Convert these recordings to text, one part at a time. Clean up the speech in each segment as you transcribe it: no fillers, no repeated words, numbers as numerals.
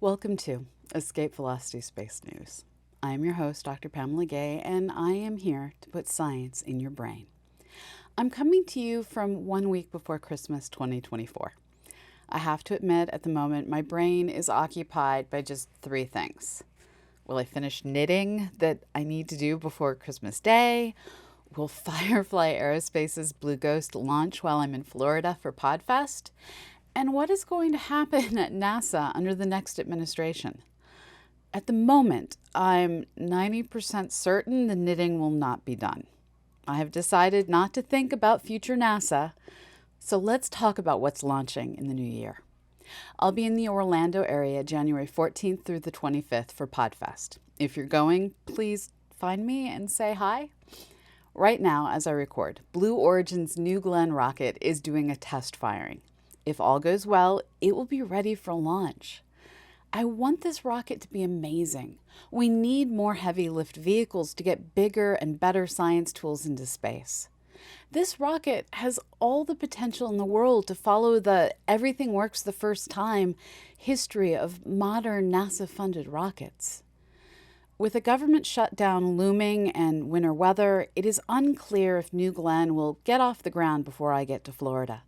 Welcome to Escape Velocity Space News. I am your host, Dr. Pamela Gay, and I am here to put science in your brain. I'm coming to you from 1 week before Christmas 2024. I have to admit, at the moment, my brain is occupied by just 3 things. Will I finish knitting that I need to do before Christmas Day? Will Firefly Aerospace's Blue Ghost launch while I'm in Florida for PodFest? And what is going to happen at NASA under the next administration? At the moment, I'm 90% certain the knitting will not be done. I have decided not to think about future NASA, so let's talk about what's launching in the new year. I'll be in the Orlando area January 14th through the 25th for PodFest. If you're going, please find me and say hi. Right now, as I record, Blue Origin's New Glenn rocket is doing a test firing. If all goes well, it will be ready for launch. I want this rocket to be amazing. We need more heavy lift vehicles to get bigger and better science tools into space. This rocket has all the potential in the world to follow the everything works the first time history of modern NASA-funded rockets. With a government shutdown looming and winter weather, it is unclear if New Glenn will get off the ground before I get to Florida.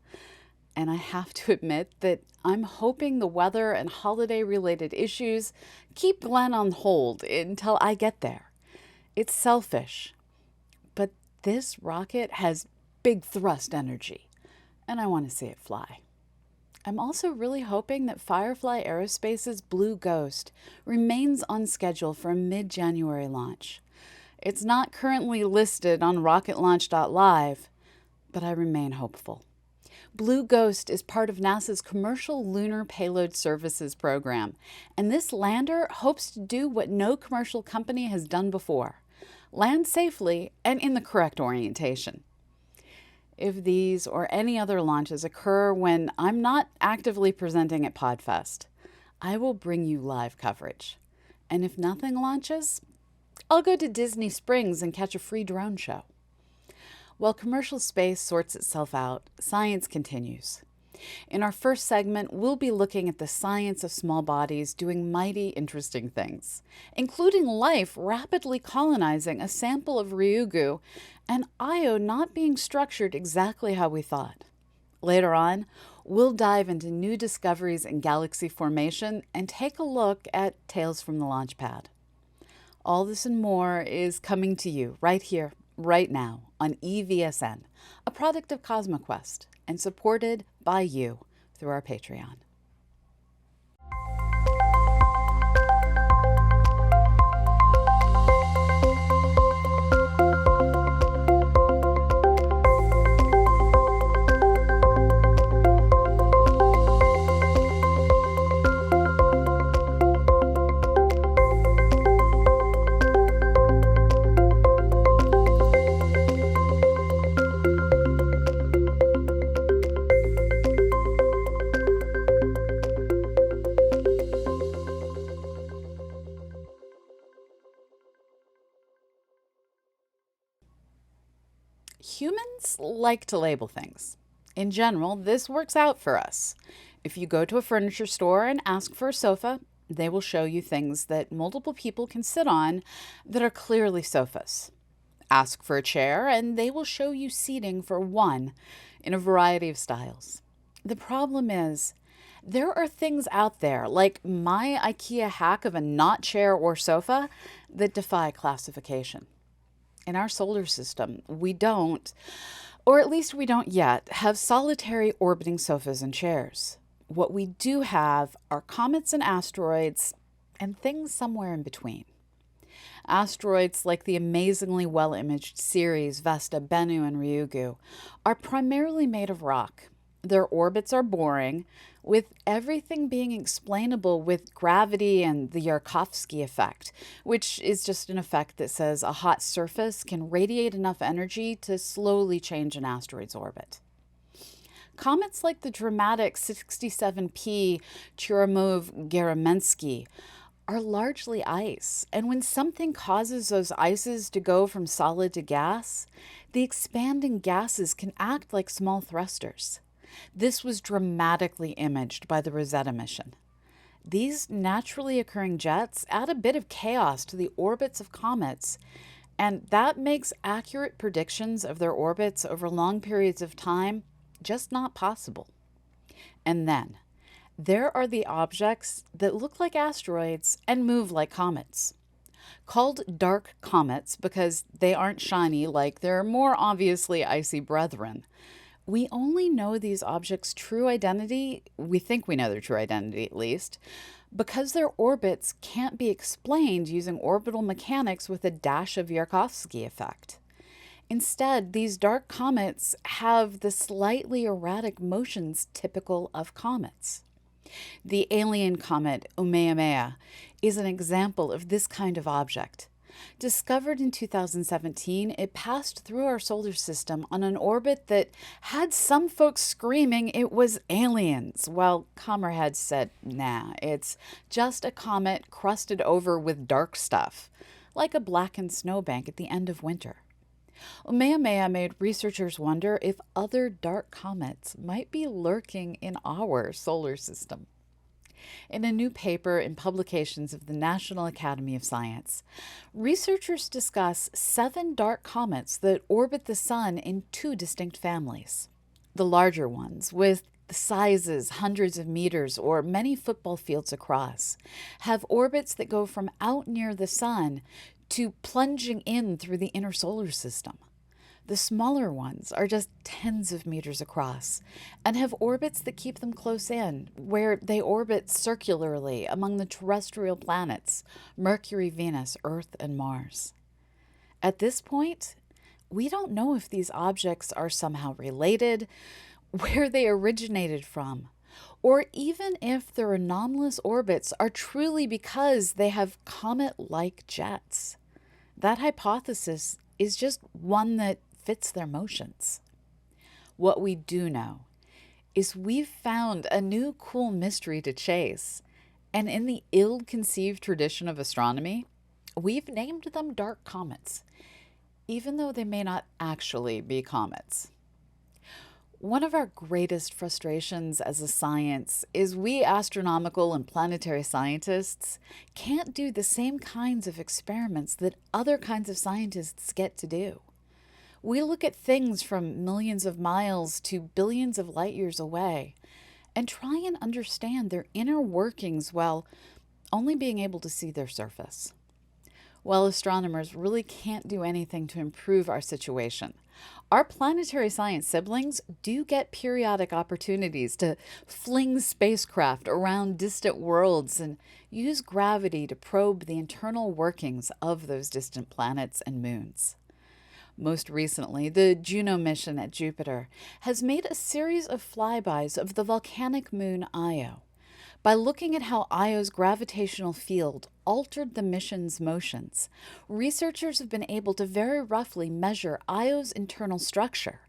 And I have to admit that I'm hoping the weather and holiday-related issues keep Glenn on hold until I get there. It's selfish, but this rocket has big thrust energy, and I want to see it fly. I'm also really hoping that Firefly Aerospace's Blue Ghost remains on schedule for a mid-January launch. It's not currently listed on rocketlaunch.live, but I remain hopeful. Blue Ghost is part of NASA's Commercial Lunar Payload Services program, and this lander hopes to do what no commercial company has done before: land safely and in the correct orientation. If these or any other launches occur when I'm not actively presenting at PodFest, I will bring you live coverage. And if nothing launches, I'll go to Disney Springs and catch a free drone show. While commercial space sorts itself out, science continues. In our first segment, we'll be looking at the science of small bodies doing mighty interesting things, including life rapidly colonizing a sample of Ryugu and Io not being structured exactly how we thought. Later on, we'll dive into new discoveries in galaxy formation and take a look at Tales from the Launch Pad. All this and more is coming to you right here, right now on EVSN, a product of CosmoQuest and supported by you through our Patreon. Humans like to label things. In general, this works out for us. If you go to a furniture store and ask for a sofa, they will show you things that multiple people can sit on that are clearly sofas. Ask for a chair and they will show you seating for one in a variety of styles. The problem is, there are things out there, like my IKEA hack of a not chair or sofa, that defy classification. In our solar system, we don't, or at least we don't yet, have solitary orbiting sofas and chairs. What we do have are comets and asteroids, and things somewhere in between. Asteroids like the amazingly well-imaged Ceres, Vesta, Bennu, and Ryugu are primarily made of rock. Their orbits are boring, with everything being explainable with gravity and the Yarkovsky effect, which is just an effect that says a hot surface can radiate enough energy to slowly change an asteroid's orbit. Comets like the dramatic 67P Churyumov-Gerasimentsky are largely ice, and when something causes those ices to go from solid to gas, the expanding gases can act like small thrusters. This was dramatically imaged by the Rosetta mission. These naturally occurring jets add a bit of chaos to the orbits of comets, and that makes accurate predictions of their orbits over long periods of time just not possible. And then, there are the objects that look like asteroids and move like comets. Called dark comets because they aren't shiny like their more obviously icy brethren. We only know these objects' true identity, we think we know their true identity at least, because their orbits can't be explained using orbital mechanics with a dash of Yarkovsky effect. Instead, these dark comets have the slightly erratic motions typical of comets. The alien comet Oumuamua is an example of this kind of object. Discovered in 2017, it passed through our solar system on an orbit that had some folks screaming it was aliens, while Commerheads said, nah, it's just a comet crusted over with dark stuff, like a blackened snowbank at the end of winter. Oumuamua made researchers wonder if other dark comets might be lurking in our solar system. In a new paper in Publications of the National Academy of Science, researchers discuss 7 dark comets that orbit the Sun in 2 distinct families. The larger ones, with sizes hundreds of meters or many football fields across, have orbits that go from out near the Sun to plunging in through the inner solar system. The smaller ones are just tens of meters across and have orbits that keep them close in, where they orbit circularly among the terrestrial planets, Mercury, Venus, Earth, and Mars. At this point, we don't know if these objects are somehow related, where they originated from, or even if their anomalous orbits are truly because they have comet-like jets. That hypothesis is just one that fits their motions. What we do know is we've found a new cool mystery to chase, and in the ill-conceived tradition of astronomy, we've named them dark comets, even though they may not actually be comets. One of our greatest frustrations as a science is we astronomical and planetary scientists can't do the same kinds of experiments that other kinds of scientists get to do. We look at things from millions of miles to billions of light years away and try and understand their inner workings while only being able to see their surface. Well, astronomers really can't do anything to improve our situation. Our planetary science siblings do get periodic opportunities to fling spacecraft around distant worlds and use gravity to probe the internal workings of those distant planets and moons. Most recently, the Juno mission at Jupiter has made a series of flybys of the volcanic moon Io. By looking at how Io's gravitational field altered the mission's motions, researchers have been able to very roughly measure Io's internal structure.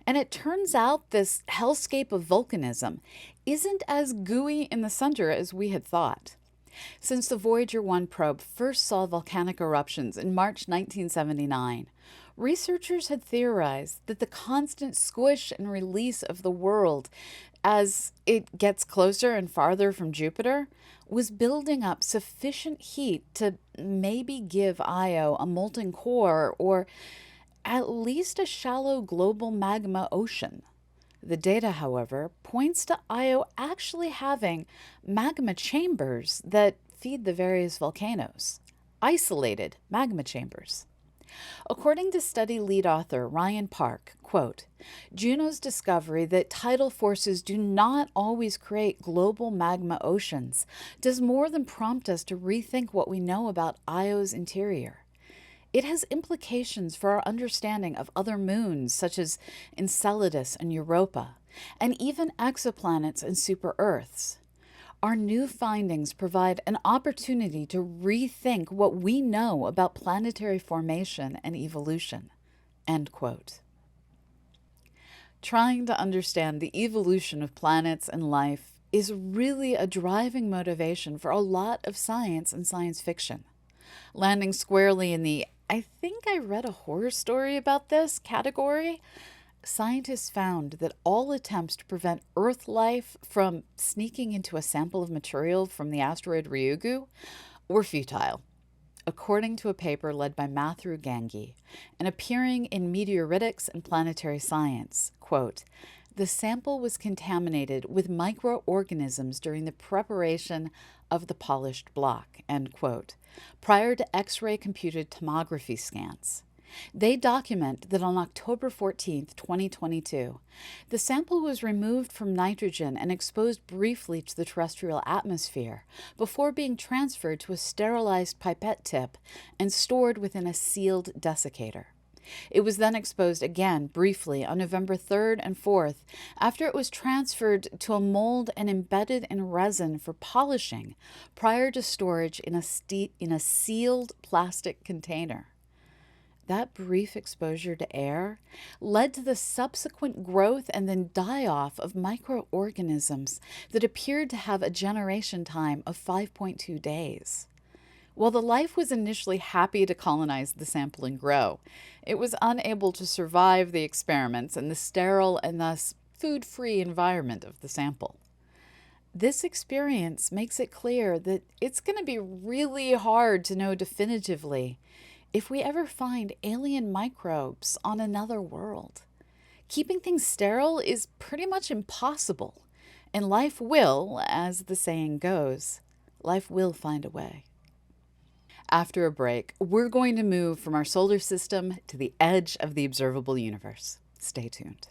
And it turns out this hellscape of volcanism isn't as gooey in the center as we had thought. Since the Voyager 1 probe first saw volcanic eruptions in March 1979, researchers had theorized that the constant squish and release of the world as it gets closer and farther from Jupiter was building up sufficient heat to maybe give Io a molten core or at least a shallow global magma ocean. The data, however, points to Io actually having magma chambers that feed the various volcanoes, isolated magma chambers. According to study lead author Ryan Park, quote, Juno's discovery that tidal forces do not always create global magma oceans does more than prompt us to rethink what we know about Io's interior. It has implications for our understanding of other moons, such as Enceladus and Europa, and even exoplanets and super-Earths. Our new findings provide an opportunity to rethink what we know about planetary formation and evolution. End quote. Trying to understand the evolution of planets and life is really a driving motivation for a lot of science and science fiction. Landing squarely in the "I think I read a horror story about this" category, scientists found that all attempts to prevent Earth life from sneaking into a sample of material from the asteroid Ryugu were futile. According to a paper led by Matthew Gangi and appearing in Meteoritics and Planetary Science, quote, the sample was contaminated with microorganisms during the preparation of the polished block, end quote, prior to X-ray computed tomography scans. They document that on October 14, 2022, the sample was removed from nitrogen and exposed briefly to the terrestrial atmosphere before being transferred to a sterilized pipette tip and stored within a sealed desiccator. It was then exposed again briefly on November 3rd and 4th after it was transferred to a mold and embedded in resin for polishing prior to storage in a sealed plastic container. That brief exposure to air led to the subsequent growth and then die-off of microorganisms that appeared to have a generation time of 5.2 days. While the life was initially happy to colonize the sample and grow, it was unable to survive the experiments in the sterile and thus food-free environment of the sample. This experience makes it clear that it's going to be really hard to know definitively if we ever find alien microbes on another world. Keeping things sterile is pretty much impossible, and life will, as the saying goes, life will find a way. After a break, we're going to move from our solar system to the edge of the observable universe. Stay tuned.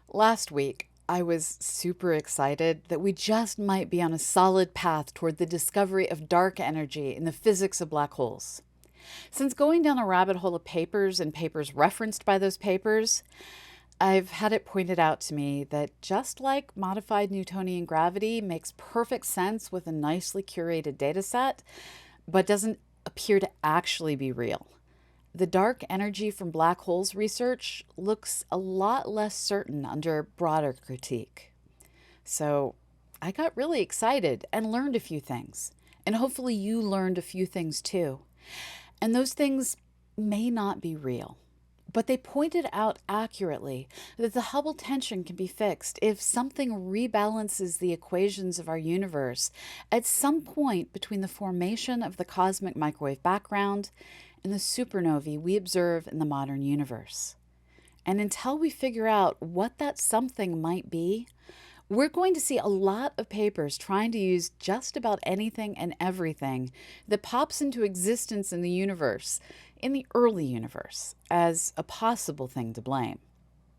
Last week, I was super excited that we just might be on a solid path toward the discovery of dark energy in the physics of black holes. Since going down a rabbit hole of papers and papers referenced by those papers, I've had it pointed out to me that just like modified Newtonian gravity makes perfect sense with a nicely curated data set, but doesn't appear to actually be real, the dark energy from black holes research looks a lot less certain under broader critique. So I got really excited and learned a few things. And hopefully you learned a few things too. And those things may not be real. But they pointed out accurately that the Hubble tension can be fixed if something rebalances the equations of our universe at some point between the formation of the cosmic microwave background and the supernovae we observe in the modern universe. And until we figure out what that something might be, we're going to see a lot of papers trying to use just about anything and everything that pops into existence in the universe, in the early universe, as a possible thing to blame.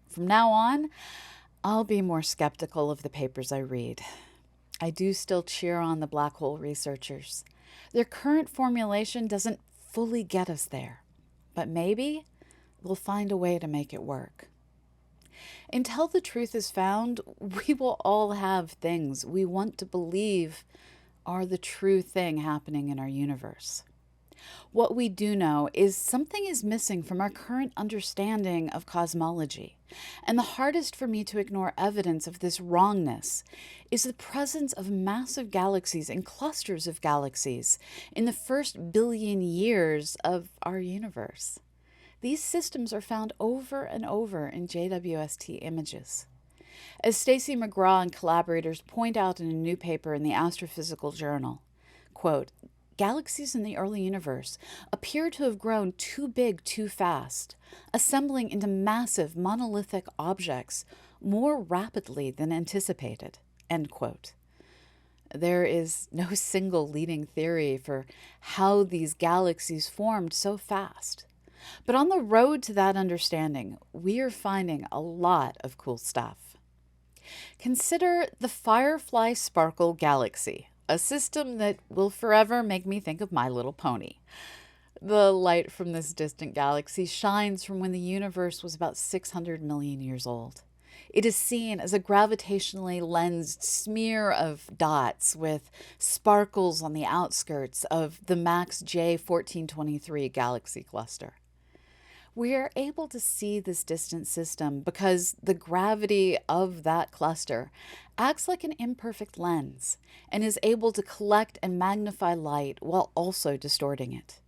From now on, I'll be more skeptical of the papers I read. I do still cheer on the black hole researchers. Their current formulation doesn't fully get us there, but maybe we'll find a way to make it work. Until the truth is found, we will all have things we want to believe are the true thing happening in our universe. What we do know is something is missing from our current understanding of cosmology, and the hardest for me to ignore evidence of this wrongness is the presence of massive galaxies and clusters of galaxies in the first billion years of our universe. These systems are found over and over in JWST images. As Stacy McGraw and collaborators point out in a new paper in the Astrophysical Journal, quote, galaxies in the early universe appear to have grown too big too fast, assembling into massive monolithic objects more rapidly than anticipated, end quote. There is no single leading theory for how these galaxies formed so fast. But on the road to that understanding, we are finding a lot of cool stuff. Consider the Firefly Sparkle Galaxy, a system that will forever make me think of My Little Pony. The light from this distant galaxy shines from when the universe was about 600 million years old. It is seen as a gravitationally lensed smear of dots with sparkles on the outskirts of the Max J1423 galaxy cluster. We are able to see this distant system because the gravity of that cluster acts like an imperfect lens and is able to collect and magnify light while also distorting it.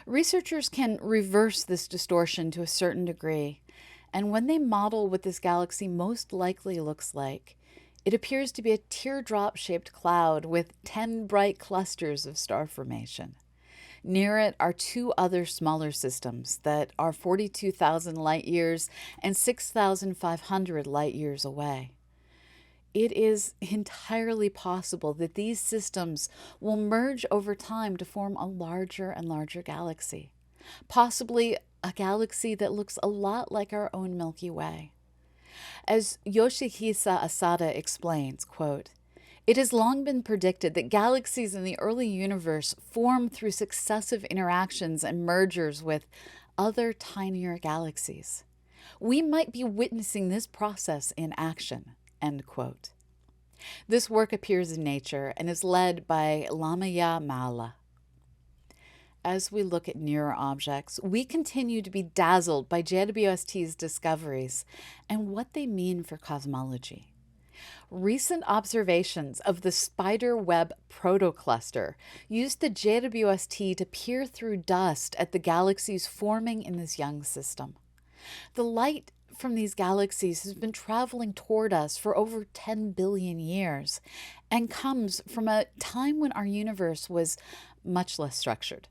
Researchers can reverse this distortion to a certain degree, and when they model what this galaxy most likely looks like, it appears to be a teardrop-shaped cloud with 10 bright clusters of star formation. Near it are two other smaller systems that are 42,000 light-years and 6,500 light-years away. It is entirely possible that these systems will merge over time to form a larger and larger galaxy, possibly a galaxy that looks a lot like our own Milky Way. As Yoshihisa Asada explains, quote, "It has long been predicted that galaxies in the early universe form through successive interactions and mergers with other tinier galaxies. We might be witnessing this process in action," end quote. This work appears in Nature and is led by Lamaya Mala. As we look at nearer objects, we continue to be dazzled by JWST's discoveries and what they mean for cosmology. Recent observations of the spider web protocluster used the JWST to peer through dust at the galaxies forming in this young system. The light from these galaxies has been traveling toward us for over 10 billion years and comes from a time when our universe was much less structured.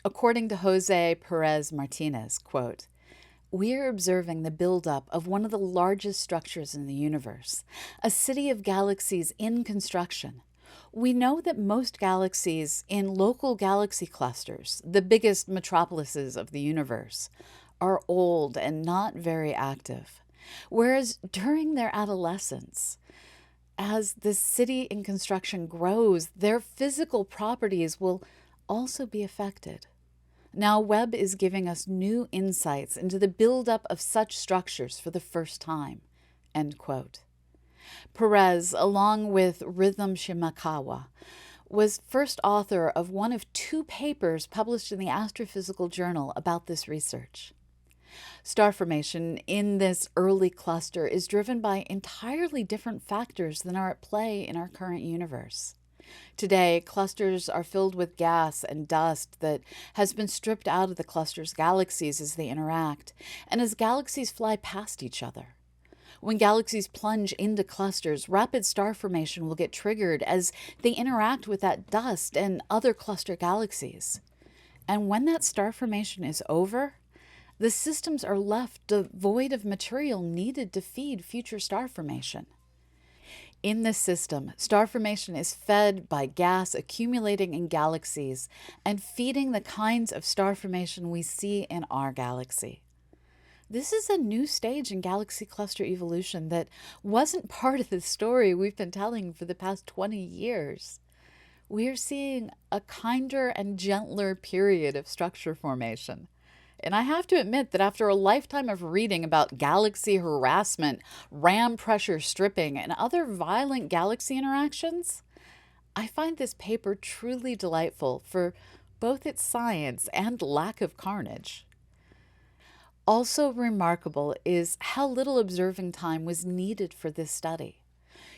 According to Jose Perez Martinez, quote, "We are observing the buildup of one of the largest structures in the universe, a city of galaxies in construction. We know that most galaxies in local galaxy clusters, the biggest metropolises of the universe, are old and not very active, whereas during their adolescence, as the city in construction grows, their physical properties will also be affected. Now, Webb is giving us new insights into the buildup of such structures for the first time," end quote. Perez, along with Rhythm Shimakawa, was first author of one of two papers published in the Astrophysical Journal about this research. Star formation in this early cluster is driven by entirely different factors than are at play in our current universe. Today, clusters are filled with gas and dust that has been stripped out of the cluster's galaxies as they interact, and as galaxies fly past each other. When galaxies plunge into clusters, rapid star formation will get triggered as they interact with that dust and other cluster galaxies. And when that star formation is over, the systems are left devoid of material needed to feed future star formation. In this system, star formation is fed by gas accumulating in galaxies and feeding the kinds of star formation we see in our galaxy. This is a new stage in galaxy cluster evolution that wasn't part of the story we've been telling for the past 20 years. We are seeing a kinder and gentler period of structure formation. And I have to admit that after a lifetime of reading about galaxy harassment, ram pressure stripping, and other violent galaxy interactions, I find this paper truly delightful for both its science and lack of carnage. Also remarkable is how little observing time was needed for this study.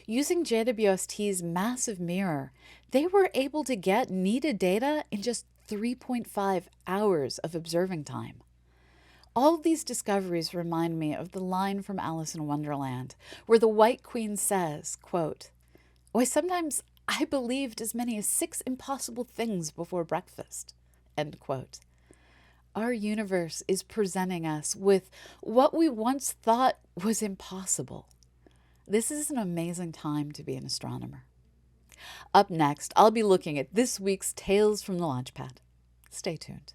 Using JWST's massive mirror, they were able to get needed data in just 3.5 hours of observing time. All of these discoveries remind me of the line from Alice in Wonderland, where the White Queen says, quote, "Why, sometimes I believed as many as 6 impossible things before breakfast," end quote. Our universe is presenting us with what we once thought was impossible. This is an amazing time to be an astronomer. Up next, I'll be looking at this week's Tales from the Launchpad. Stay tuned.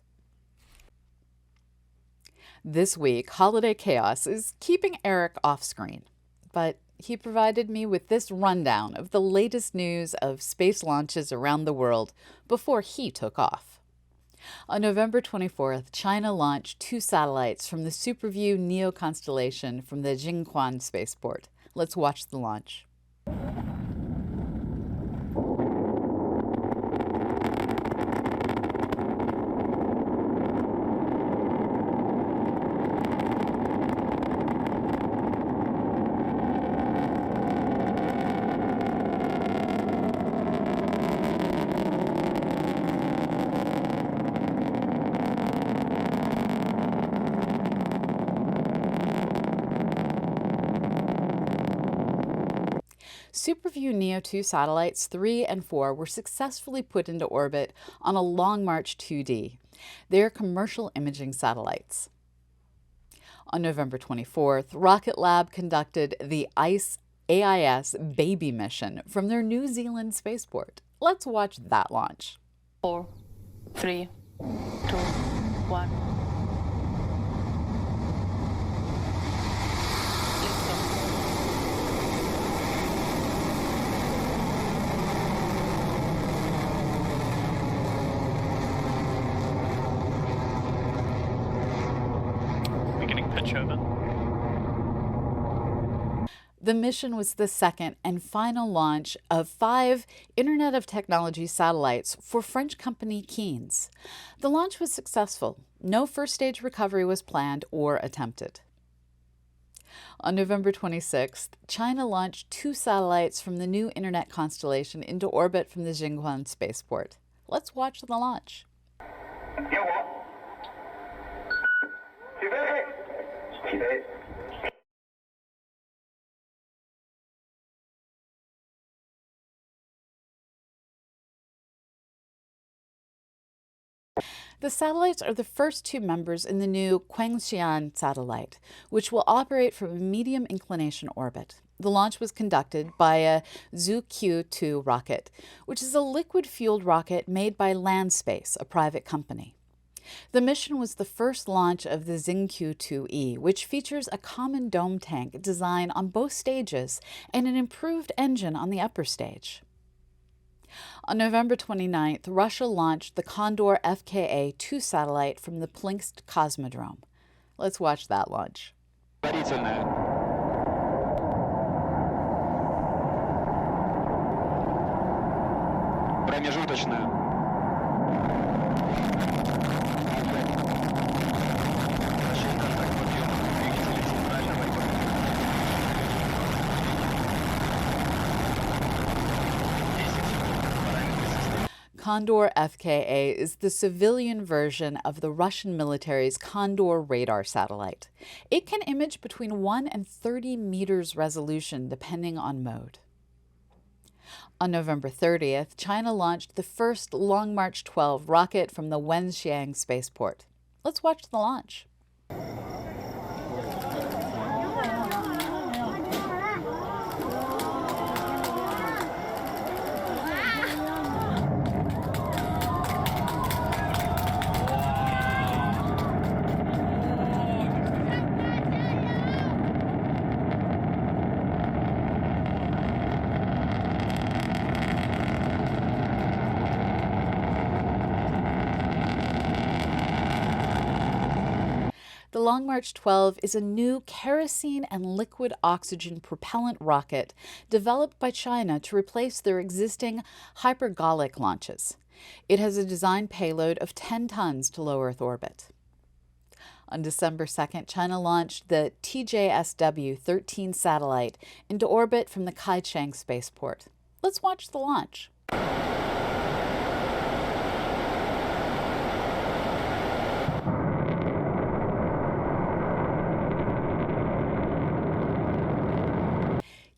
This week, Holiday Chaos is keeping Erik off screen, but he provided me with this rundown of the latest news of space launches around the world before he took off. On November 24th, China launched 2 satellites from the SuperView Neo constellation from the Jingquan spaceport. Let's watch the launch. SuperView Neo-2 satellites 3 and 4 were successfully put into orbit on a Long March 2D. They are commercial imaging satellites. On November 24th, Rocket Lab conducted the AIS Baby mission from their New Zealand spaceport. Let's watch that launch. 4, 3, 2, 1. The mission was the second and final launch of 5 Internet of Technology satellites for French company Keynes. The launch was successful. No first-stage recovery was planned or attempted. On November 26th, China launched 2 satellites from the new Internet constellation into orbit from the Jinghuan spaceport. Let's watch the launch. The satellites are the first 2 members in the new Quanxian satellite, which will operate from a medium inclination orbit. The launch was conducted by a Zhu-Q-2 rocket, which is a liquid-fueled rocket made by Landspace, a private company. The mission was the first launch of the Xingqiu-2E, which features a common dome tank design on both stages and an improved engine on the upper stage. On November 29th, Russia launched the Condor FKA-2 satellite from the Plinsk Cosmodrome. Let's watch that launch. Condor FKA is the civilian version of the Russian military's Condor radar satellite. It can image between 1 and 30 meters resolution depending on mode. On November 30th, China launched the first Long March 12 rocket from the Wenxiang spaceport. Let's watch the launch. The Long March 12 is a new kerosene and liquid oxygen propellant rocket developed by China to replace their existing hypergolic launches. It has a design payload of 10 tons to low Earth orbit. On December 2nd, China launched the TJSW-13 satellite into orbit from the Kaicheng spaceport. Let's watch the launch.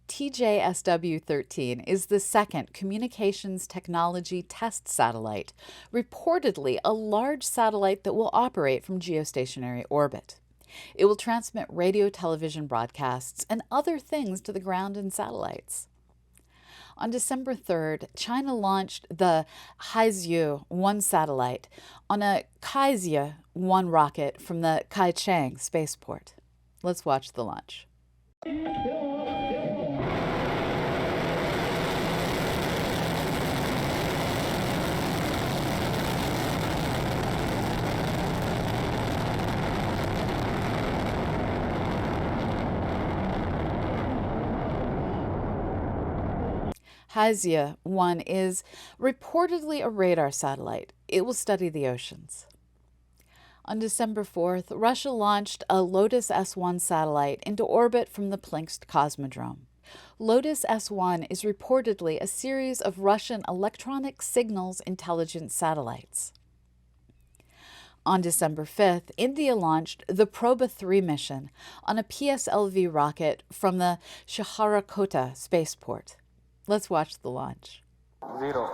TJSW-13 is the second communications technology test satellite, reportedly a large satellite that will operate from geostationary orbit. It will transmit radio television broadcasts and other things to the ground and satellites. On December 3rd, China launched the Haizhou-1 satellite on a Kaizhou-1 rocket from the Kaicheng spaceport. Let's watch the launch. Haizhou-1 is reportedly a radar satellite. It will study the oceans. On December 4th, Russia launched a Lotus S-1 satellite into orbit from the Plinsk Cosmodrome. Lotus S-1 is reportedly a series of Russian electronic signals intelligence satellites. On December 5th, India launched the Proba-3 mission on a PSLV rocket from the Sriharikota spaceport. Let's watch the launch. 0.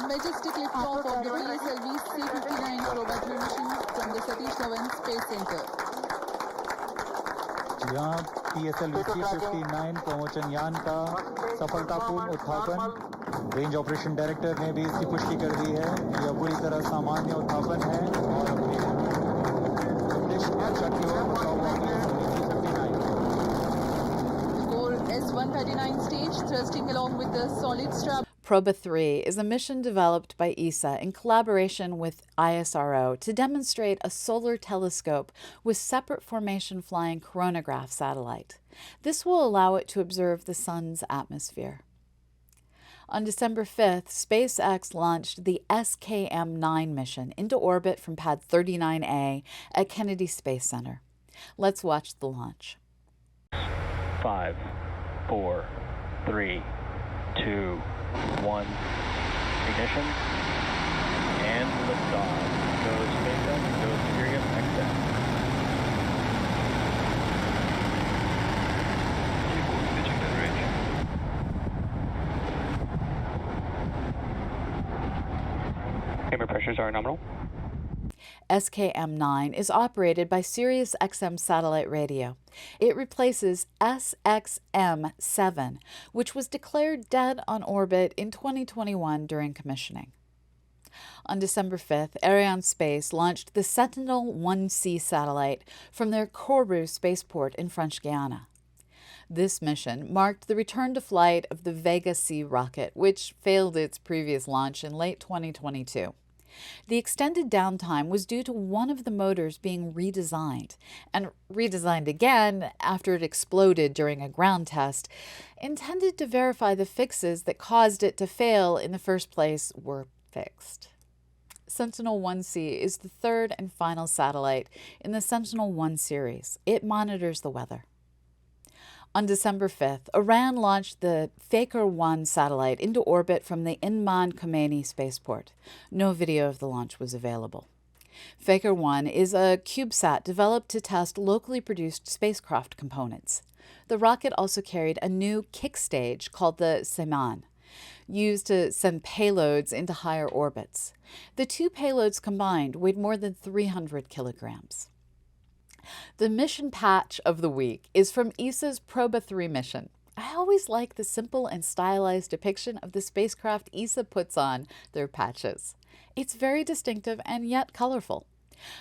Majestic liftoff of the PSLV C-59 probe mission from the Satish Dhawan Space Center. यहाँ PSLV C-59 प्रमोचन यान का सफलतापूर्ण उत्थापन range operation director ने भी इसकी पुष्टि कर दी है। यह पूरी तरह सामान्य उत्थापन है और अपने उद्देश्य की ओर बढ़ा हुआ C-59। The core S-139 stage thrusting along with the solid strap. Proba 3 is a mission developed by ESA in collaboration with ISRO to demonstrate a solar telescope with separate formation flying coronagraph satellite. This will allow it to observe the Sun's atmosphere. On December 5th, SpaceX launched the SKM-9 mission into orbit from Pad 39A at Kennedy Space Center. Let's watch the launch. 5, 4, 3, 2, 1, ignition, and liftoff. Go SpaceX, go Sirius XM. Pitching that range. Camera pressures are nominal. SKM-9 is operated by Sirius XM satellite radio. It replaces SXM-7, which was declared dead on orbit in 2021 during commissioning. On December 5th, Arianespace launched the Sentinel-1C satellite from their Kourou spaceport in French Guiana. This mission marked the return to flight of the Vega C rocket, which failed its previous launch in late 2022. The extended downtime was due to one of the motors being redesigned, and redesigned again after it exploded during a ground test, intended to verify the fixes that caused it to fail in the first place were fixed. Sentinel-1C is the third and final satellite in the Sentinel-1 series. It monitors the weather. On December 5th, Iran launched the Faker-1 satellite into orbit from the Inman Khomeini spaceport. No video of the launch was available. Faker-1 is a CubeSat developed to test locally produced spacecraft components. The rocket also carried a new kick stage called the Seman, used to send payloads into higher orbits. The two payloads combined weighed more than 300 kilograms. The mission patch of the week is from ESA's Proba 3 mission. I always like the simple and stylized depiction of the spacecraft ESA puts on their patches. It's very distinctive and yet colorful.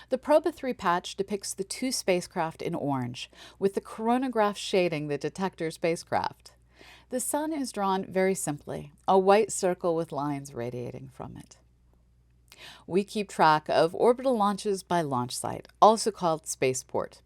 The Proba 3 patch depicts the two spacecraft in orange, with the coronagraph shading the detector spacecraft. The sun is drawn very simply, a white circle with lines radiating from it. We keep track of orbital launches by launch site, also called spaceport.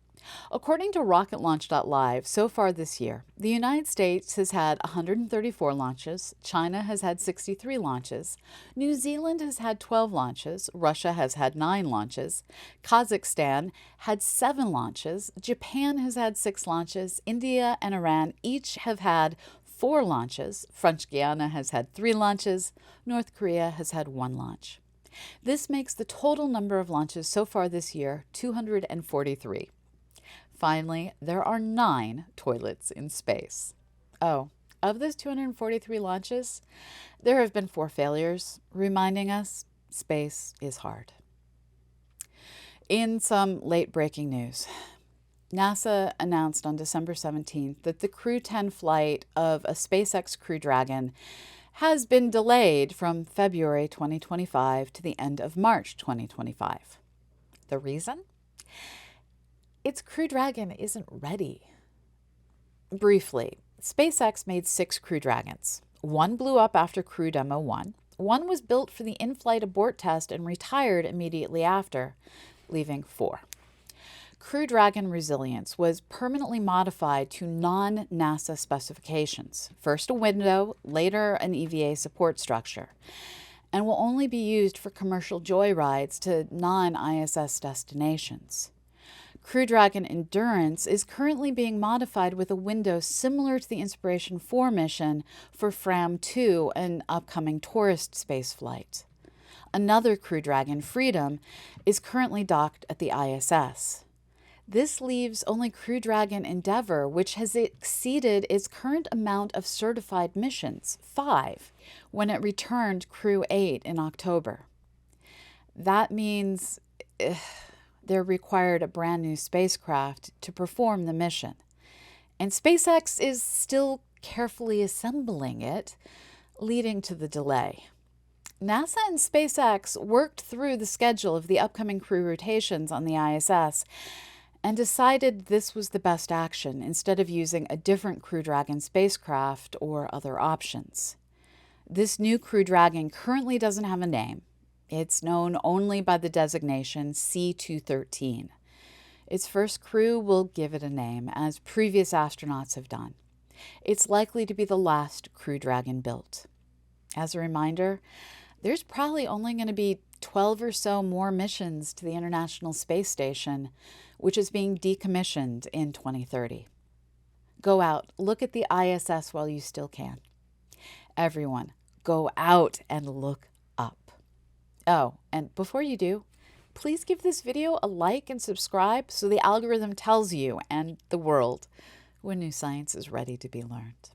According to RocketLaunch.live, so far this year, the United States has had 134 launches, China has had 63 launches, New Zealand has had 12 launches, Russia has had 9 launches, Kazakhstan had 7 launches, Japan has had 6 launches, India and Iran each have had 4 launches, French Guiana has had 3 launches, North Korea has had 1 launch. This makes the total number of launches so far this year 243. Finally, there are 9 toilets in space. Oh, of those 243 launches, there have been 4 failures, reminding us space is hard. In some late-breaking news, NASA announced on December 17th that the Crew 10 flight of a SpaceX Crew Dragon has been delayed from February 2025 to the end of March 2025. The reason? Its Crew Dragon isn't ready. Briefly, SpaceX made 6 Crew Dragons. 1 blew up after Crew Demo 1. 1 was built for the in-flight abort test and retired immediately after, leaving 4. Crew Dragon Resilience was permanently modified to non-NASA specifications, first a window, later an EVA support structure, and will only be used for commercial joyrides to non-ISS destinations. Crew Dragon Endurance is currently being modified with a window similar to the Inspiration 4 mission for Fram-2, an upcoming tourist spaceflight. Another Crew Dragon, Freedom, is currently docked at the ISS. This leaves only Crew Dragon Endeavour, which has exceeded its current amount of certified missions, 5, when it returned Crew 8 in October. That means they're required a brand new spacecraft to perform the mission. And SpaceX is still carefully assembling it, leading to the delay. NASA and SpaceX worked through the schedule of the upcoming crew rotations on the ISS and decided this was the best action instead of using a different Crew Dragon spacecraft or other options. This new Crew Dragon currently doesn't have a name. It's known only by the designation C-213. Its first crew will give it a name, as previous astronauts have done. It's likely to be the last Crew Dragon built. As a reminder, there's probably only going to be 12 or so more missions to the International Space Station, which is being decommissioned in 2030. Go out, look at the ISS while you still can. Everyone, go out and look up. Oh, and before you do, please give this video a like and subscribe so the algorithm tells you and the world when new science is ready to be learned.